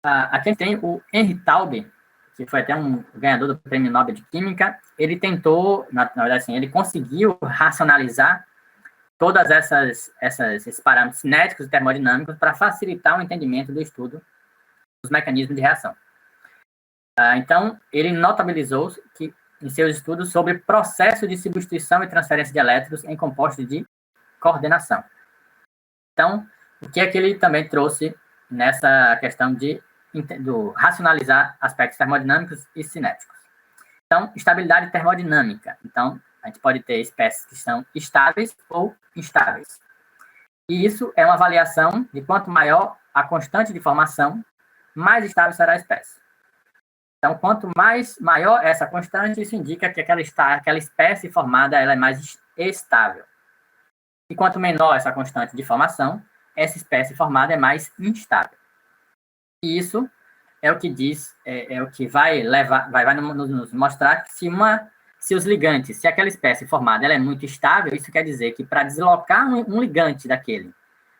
Aqui a gente tem o Henry Taube, que foi até um ganhador do Prêmio Nobel de Química. Ele tentou, na verdade, assim, ele conseguiu racionalizar todas esses parâmetros cinéticos e termodinâmicos para facilitar o entendimento do estudo dos mecanismos de reação. Então, ele notabilizou que, em seus estudos sobre processo de substituição e transferência de elétrons em compostos de coordenação. Então, o que é que ele também trouxe nessa questão de racionalizar aspectos termodinâmicos e cinéticos? Então, estabilidade termodinâmica. Então, a gente pode ter espécies que são estáveis ou instáveis. E isso é uma avaliação de quanto maior a constante de formação, mais estável será a espécie. Então, quanto maior essa constante, isso indica que aquela espécie formada ela é mais estável. E quanto menor essa constante de formação, essa espécie formada é mais instável. E isso é o que diz, é o que vai nos mostrar que se os ligantes, se aquela espécie formada ela é muito estável, isso quer dizer que para deslocar um ligante daquele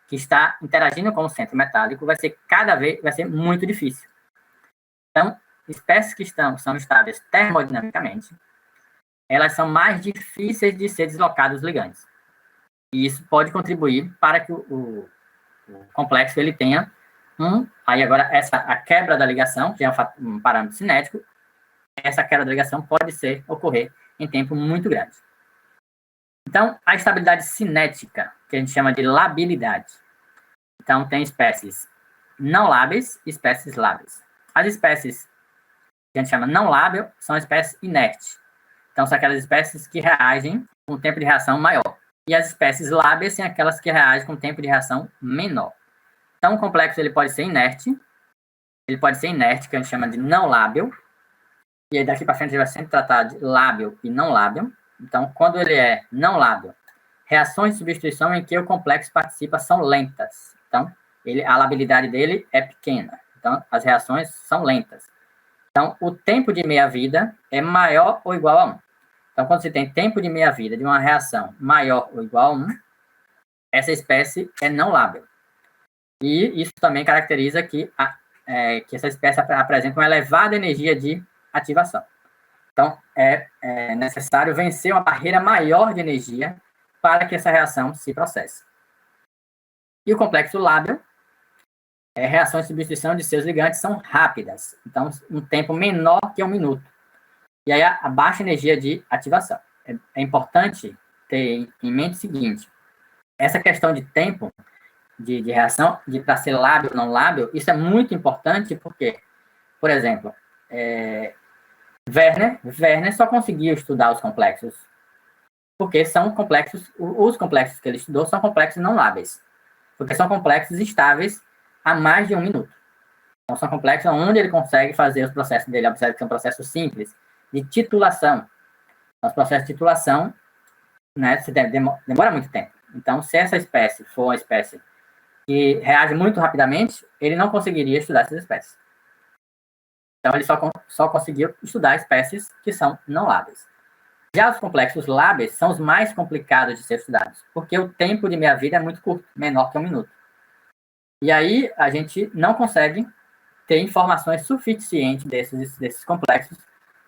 que está interagindo com o centro metálico, vai ser muito difícil. Então, espécies que são estáveis termodinamicamente, elas são mais difíceis de ser deslocados os ligantes. E isso pode contribuir para que o complexo ele tenha aí agora a quebra da ligação, que é um parâmetro cinético, essa quebra da ligação pode ocorrer em tempo muito grande. Então, a estabilidade cinética, que a gente chama de labilidade. Então, tem espécies não lábeis e espécies lábeis. As espécies que a gente chama não lábil são espécies inertes. Então, são aquelas espécies que reagem com um tempo de reação maior. E as espécies lábeis são aquelas que reagem com um tempo de reação menor. Então, o complexo ele pode ser inerte, que a gente chama de não lábil, e aí daqui para frente a gente vai sempre tratar de lábil e não lábil. Então, quando ele é não lábil, reações de substituição em que o complexo participa são lentas. Então, a labilidade dele é pequena. Então, as reações são lentas. Então, o tempo de meia-vida é maior ou igual a 1. Então, quando você tem tempo de meia-vida de uma reação maior ou igual a 1, essa espécie é não lábil. E isso também caracteriza que essa espécie apresenta uma elevada energia de ativação. Então, é necessário vencer uma barreira maior de energia para que essa reação se processe. E o complexo lábil, reações de substituição de seus ligantes são rápidas. Então, um tempo menor que 1 minuto. E aí, a baixa energia de ativação. É importante ter em mente o seguinte, essa questão de tempo de reação, para ser lábil ou não lábil, isso é muito importante porque, por exemplo, Werner só conseguiu estudar os complexos porque são complexos, os complexos que ele estudou são complexos não lábeis, porque são complexos estáveis a mais de 1 minuto. Então, são complexos onde ele consegue fazer os processos dele, observe que são processos simples, de titulação. Os processos de titulação, né, demora muito tempo. Então, se essa espécie for uma espécie que reage muito rapidamente, ele não conseguiria estudar essas espécies. Então, ele só conseguiu estudar espécies que são não lábeis. Já os complexos lábeis são os mais complicados de ser estudados, porque o tempo de meia-vida é muito curto, menor que 1 minuto. E aí, a gente não consegue ter informações suficientes desses complexos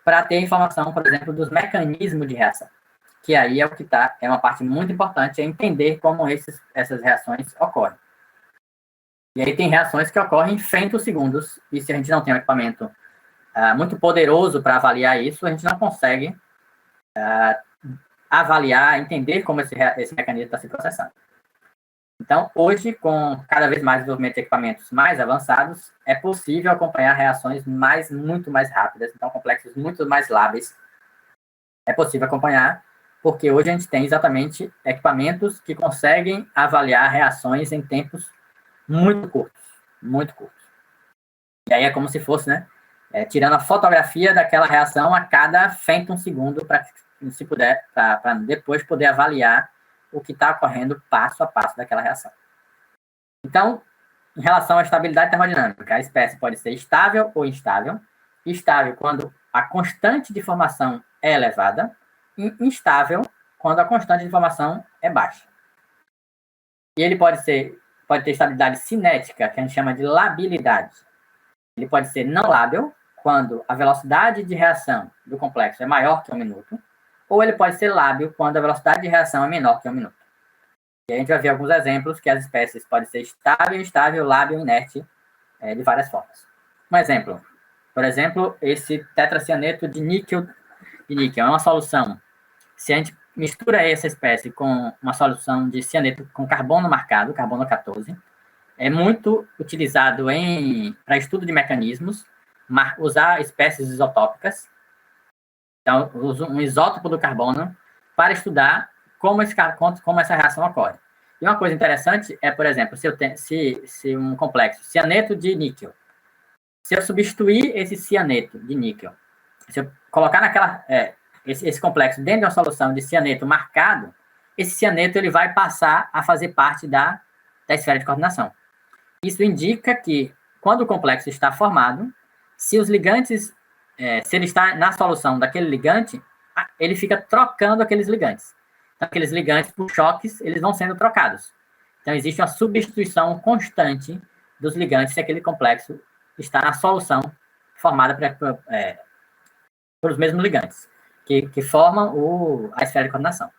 para ter informação, por exemplo, dos mecanismos de reação. Que aí é uma parte muito importante, é entender como essas reações ocorrem. E aí tem reações que ocorrem em femtosegundos, e se a gente não tem um equipamento muito poderoso para avaliar isso, a gente não consegue avaliar, entender como esse mecanismo está se processando. Então, hoje, com cada vez mais desenvolvimento de equipamentos mais avançados, é possível acompanhar reações muito mais rápidas, então complexos muito mais lábeis. É possível acompanhar, porque hoje a gente tem exatamente equipamentos que conseguem avaliar reações em tempos muito curtos, muito curtos. E aí é como se fosse, né, tirando a fotografia daquela reação a cada femtosegundo, para depois poder avaliar o que está ocorrendo passo a passo daquela reação. Então, em relação à estabilidade termodinâmica, a espécie pode ser estável ou instável. Estável quando a constante de formação é elevada, e instável quando a constante de formação é baixa. E ele pode ter estabilidade cinética, que a gente chama de labilidade. Ele pode ser não lábil, quando a velocidade de reação do complexo é maior que 1 minuto, ou ele pode ser lábil quando a velocidade de reação é menor que 1 minuto. E a gente vai ver alguns exemplos que as espécies podem ser estável, instável, lábil, inerte, de várias formas. Um exemplo, por exemplo, esse tetracianeto de níquel é uma solução. Se a gente mistura essa espécie com uma solução de cianeto com carbono marcado, carbono 14, é muito utilizado para estudo de mecanismos, usar espécies isotópicas. Então, uso um isótopo do carbono para estudar como essa reação ocorre. E uma coisa interessante é, por exemplo, se um complexo cianeto de níquel, se eu substituir esse cianeto de níquel, se eu colocar esse complexo dentro de uma solução de cianeto marcado, esse cianeto ele vai passar a fazer parte da esfera de coordenação. Isso indica que, quando o complexo está formado, se os ligantes, se ele está na solução daquele ligante, ele fica trocando aqueles ligantes. Então, aqueles ligantes, por choques, eles vão sendo trocados. Então, existe uma substituição constante dos ligantes se aquele complexo está na solução formada pelos mesmos ligantes, que formam a esfera de coordenação.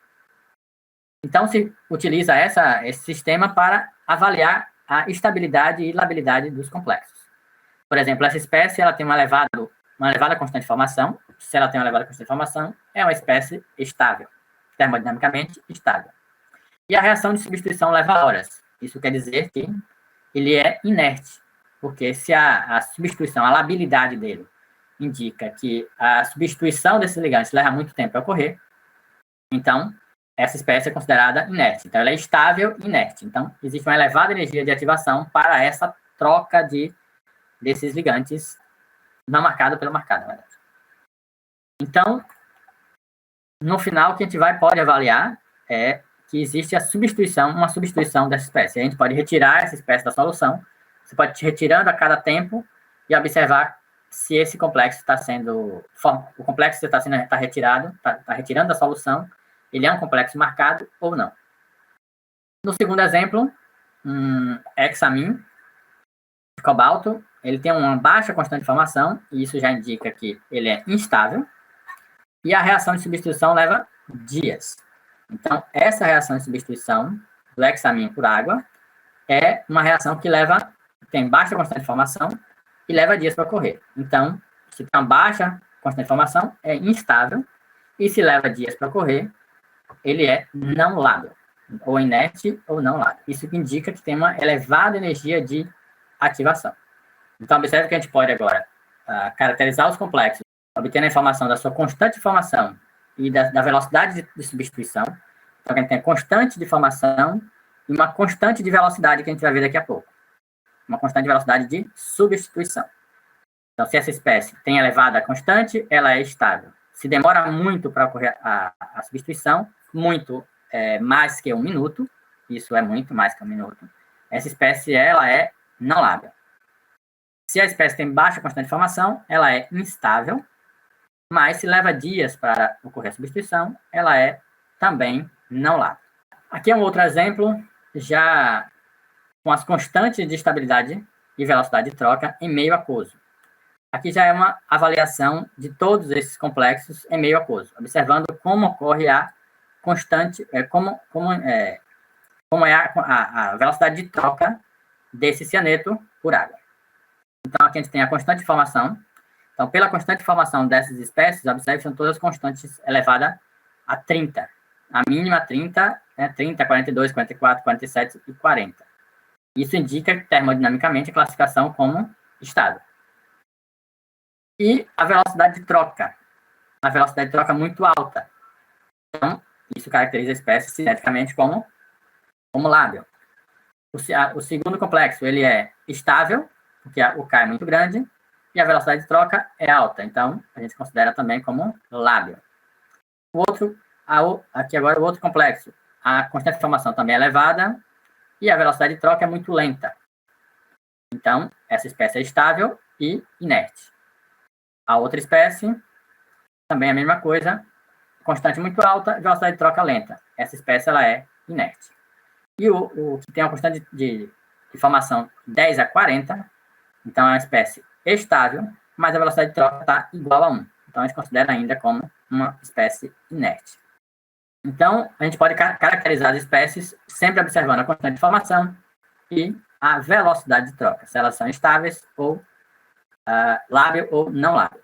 Então, se utiliza esse sistema para avaliar a estabilidade e labilidade dos complexos. Por exemplo, essa espécie ela tem uma elevada constante de formação. Se ela tem uma elevada constante de formação, é uma espécie estável, termodinamicamente estável. E a reação de substituição leva horas. Isso quer dizer que ele é inerte, porque se a substituição, a labilidade dele, indica que a substituição desses ligantes leva muito tempo a ocorrer, então essa espécie é considerada inerte. Então, ela é estável e inerte. Então, existe uma elevada energia de ativação para essa troca desses ligantes não marcado pelo marcado, na verdade. Então, no final, o que a gente pode avaliar é que existe uma substituição dessa espécie. A gente pode retirar essa espécie da solução, você pode ir retirando a cada tempo e observar se esse complexo o complexo que está retirado, está retirando da solução, ele é um complexo marcado ou não. No segundo exemplo, hexamin de cobalto, ele tem uma baixa constante de formação, e isso já indica que ele é instável, e a reação de substituição leva dias. Então, essa reação de substituição do hexamin por água é uma reação que tem baixa constante de formação e leva dias para ocorrer. Então, se tem uma baixa constante de formação, é instável, e se leva dias para ocorrer, ele é não lábil, ou inerte ou não lábil. Isso indica que tem uma elevada energia de ativação. Então, observe que a gente pode agora caracterizar os complexos, obtendo a informação da sua constante de formação e da velocidade de substituição. Então, a gente tem a constante de formação e uma constante de velocidade que a gente vai ver daqui a pouco. Uma constante de velocidade de substituição. Então, se essa espécie tem elevada constante, ela é estável. Se demora muito para ocorrer a substituição, mais que 1 minuto, isso é muito mais que 1 minuto, essa espécie ela é não lábil. Se a espécie tem baixa constante de formação, ela é instável, mas se leva dias para ocorrer a substituição, ela é também não lábil. Aqui é um outro exemplo, já com as constantes de estabilidade e velocidade de troca em meio aquoso. Aqui já é uma avaliação de todos esses complexos em meio aquoso, observando como ocorre a constante, como é a velocidade de troca desse cianeto por água. Então, aqui a gente tem a constante de formação. Então, pela constante de formação dessas espécies, observe que são todas constantes elevadas a 30. A mínima 30, 30, 42, 44, 47 e 40. Isso indica, termodinamicamente, a classificação como estado. E a velocidade de troca. A velocidade de troca é muito alta. Então, isso caracteriza a espécie cineticamente como lábil. O segundo complexo, ele é estável, porque o K é muito grande, e a velocidade de troca é alta. Então, a gente considera também como lábil. Aqui agora o outro complexo. A constante de formação também é elevada, e a velocidade de troca é muito lenta. Então, essa espécie é estável e inerte. A outra espécie, também a mesma coisa, constante muito alta, velocidade de troca lenta. Essa espécie ela é inerte. E o que tem uma constante de formação 10 a 40, então é uma espécie estável, mas a velocidade de troca está igual a 1. Então, a gente considera ainda como uma espécie inerte. Então, a gente pode caracterizar as espécies sempre observando a constante de formação e a velocidade de troca, se elas são estáveis ou lábil ou não lábil.